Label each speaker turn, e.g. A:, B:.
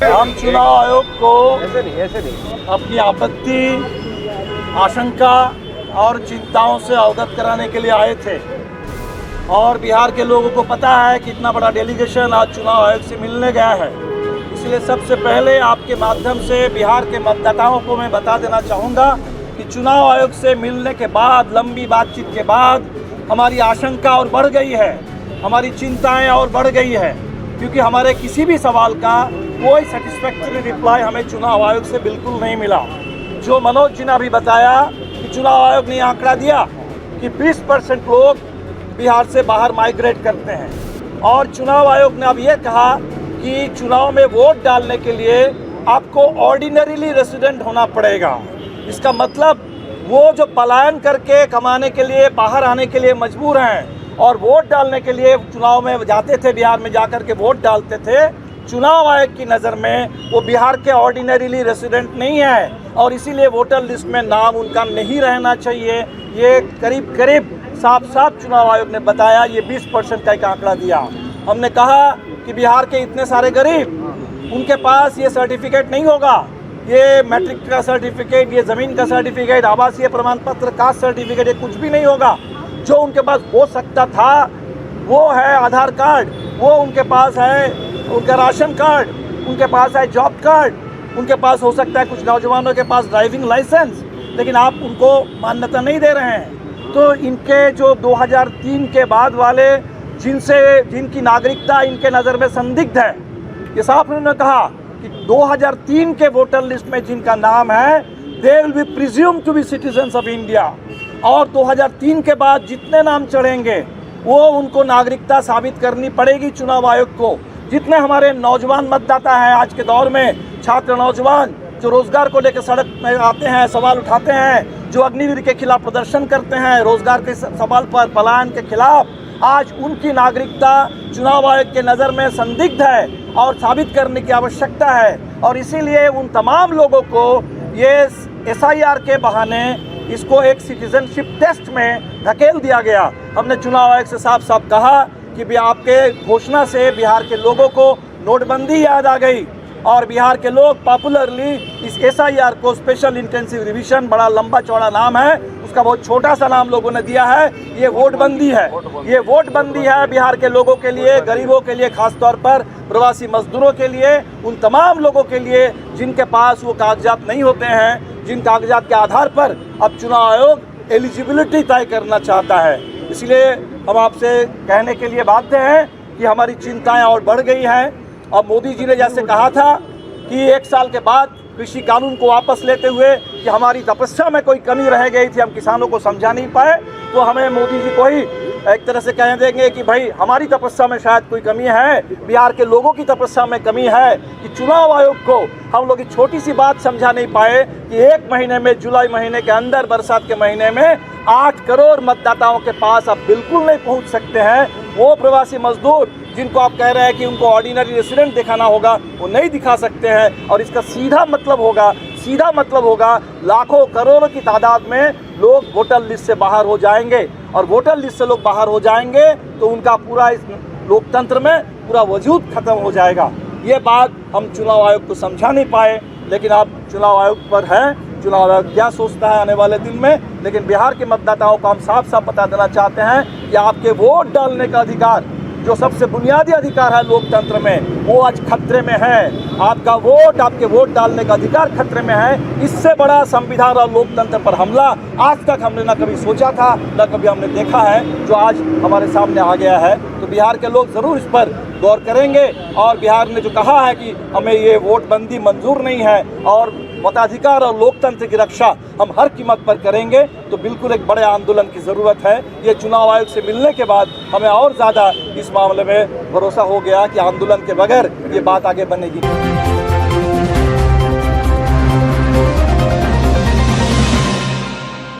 A: हम चुनाव आयोग को अपनी आपत्ति, आशंका और चिंताओं से अवगत कराने के लिए आए थे और बिहार के लोगों को पता है कि इतना बड़ा डेलीगेशन आज चुनाव आयोग से मिलने गया है। इसलिए सबसे पहले आपके माध्यम से बिहार के मतदाताओं को मैं बता देना चाहूँगा कि चुनाव आयोग से मिलने के बाद, लंबी बातचीत के बाद हमारी आशंका और बढ़ गई है, हमारी चिंताएं और बढ़ गई है, क्योंकि हमारे किसी भी सवाल का कोई सेटिस्फैक्टरी रिप्लाई हमें चुनाव आयोग से बिल्कुल नहीं मिला। जो मनोज जी ने अभी बताया कि चुनाव आयोग ने आंकड़ा दिया कि 20% लोग बिहार से बाहर माइग्रेट करते हैं और चुनाव आयोग ने अब ये कहा कि चुनाव में वोट डालने के लिए आपको ऑर्डिनरीली रेसिडेंट होना पड़ेगा। इसका मतलब वो जो पलायन करके कमाने के लिए बाहर आने के लिए मजबूर हैं और वोट डालने के लिए चुनाव में जाते थे, बिहार में जाकर के वोट डालते थे, चुनाव आयोग की नज़र में वो बिहार के ऑर्डिनरीली रेसिडेंट नहीं है और इसीलिए वोटर लिस्ट में नाम उनका नहीं रहना चाहिए। ये करीब करीब साफ चुनाव आयोग ने बताया, ये 20% का एक आंकड़ा दिया। हमने कहा कि बिहार के इतने सारे गरीब, उनके पास ये सर्टिफिकेट नहीं होगा, ये मैट्रिक का सर्टिफिकेट, ये ज़मीन का सर्टिफिकेट, आवासीय प्रमाण पत्र, कास्ट सर्टिफिकेट, ये कुछ भी नहीं होगा। जो उनके पास हो सकता था वो है आधार कार्ड, वो उनके पास है उनका राशन कार्ड, उनके पास है जॉब कार्ड, उनके पास हो सकता है कुछ नौजवानों के पास ड्राइविंग लाइसेंस, लेकिन आप उनको मान्यता नहीं दे रहे हैं। तो इनके जो 2003 के बाद वाले जिनकी नागरिकता इनके नज़र में संदिग्ध है, ये साफ उन्होंने कहा कि 2003 के वोटर लिस्ट में जिनका नाम है they will be presumed to be citizens of India, और 2003 के बाद जितने नाम चढ़ेंगे वो उनको नागरिकता साबित करनी पड़ेगी चुनाव आयोग को। जितने हमारे नौजवान मतदाता हैं आज के दौर में, छात्र नौजवान जो रोजगार को लेकर सड़क में आते हैं, सवाल उठाते हैं, जो अग्निवीर के खिलाफ प्रदर्शन करते हैं, रोजगार के सवाल पर, पलायन के खिलाफ, आज उनकी नागरिकता चुनाव आयोग के नज़र में संदिग्ध है और साबित करने की आवश्यकता है। और इसीलिए उन तमाम लोगों को ये SIR के बहाने इसको एक सिटीजनशिप टेस्ट में धकेल दिया गया। हमने चुनाव आयोग से साफ साफ कहा कि भी आपके घोषणा से बिहार के लोगों को नोटबंदी याद आ गई और बिहार के लोग पॉपुलरली इस SIR को स्पेशल इंटेंसिव रिवीजन, बड़ा लंबा चौड़ा नाम है, उसका बहुत छोटा सा नाम लोगों ने दिया है, ये वोटबंदी है। ये वोटबंदी है बिहार के लोगों के लिए, गरीबों के लिए, खासतौर पर प्रवासी मजदूरों के लिए, उन तमाम लोगों के लिए जिनके पास वो कागजात नहीं होते हैं, जिन कागजात के आधार पर अब चुनाव आयोग एलिजिबिलिटी तय करना चाहता है। इसलिए हम आपसे कहने के लिए बाध्य हैं कि हमारी चिंताएं और बढ़ गई हैं। अब मोदी जी ने जैसे कहा था कि 1 साल के बाद कृषि कानून को वापस लेते हुए कि हमारी तपस्या में कोई कमी रह गई थी, हम किसानों को समझा नहीं पाए, तो हमें मोदी जी को ही एक तरह से कह देंगे कि भाई हमारी तपस्या में शायद कोई कमी है, बिहार के लोगों की तपस्या में कमी है कि चुनाव आयोग को हम लोग छोटी सी बात समझा नहीं पाए कि 1 महीने में, जुलाई महीने के अंदर, बरसात के महीने में 8 करोड़ मतदाताओं के पास आप बिल्कुल नहीं पहुंच सकते हैं। वो प्रवासी मजदूर जिनको आप कह रहे हैं कि उनको ऑर्डिनरी रेसिडेंट दिखाना होगा, वो नहीं दिखा सकते हैं और इसका सीधा मतलब होगा लाखों करोड़ों की तादाद में लोग वोटर लिस्ट से बाहर हो जाएंगे और वोटर लिस्ट से लोग बाहर हो जाएंगे तो उनका पूरा इस लोकतंत्र में पूरा वजूद खत्म हो जाएगा। ये बात हम चुनाव आयोग को समझा नहीं पाए, लेकिन आप चुनाव आयोग पर हैं, चुनाव आयोग क्या सोचता है आने वाले दिन में। लेकिन बिहार के मतदाताओं को हम साफ साफ बता देना चाहते हैं कि आपके वोट डालने का अधिकार, जो सबसे बुनियादी अधिकार है लोकतंत्र में, वो आज खतरे में है। आपका वोट, आपके वोट डालने का अधिकार खतरे में है। इससे बड़ा संविधान और लोकतंत्र पर हमला आज तक हमने न कभी सोचा था, न कभी हमने देखा है, जो आज हमारे सामने आ गया है। तो बिहार के लोग ज़रूर इस पर गौर करेंगे और बिहार ने जो कहा है कि हमें ये वोटबंदी मंजूर नहीं है और मताधिकार और लोकतंत्र की रक्षा हम हर कीमत पर करेंगे, तो बिल्कुल एक बड़े आंदोलन की ज़रूरत है। ये चुनाव आयोग से मिलने के बाद हमें और ज़्यादा इस मामले में भरोसा हो गया कि आंदोलन के बगैर ये बात आगे बढ़ेगी।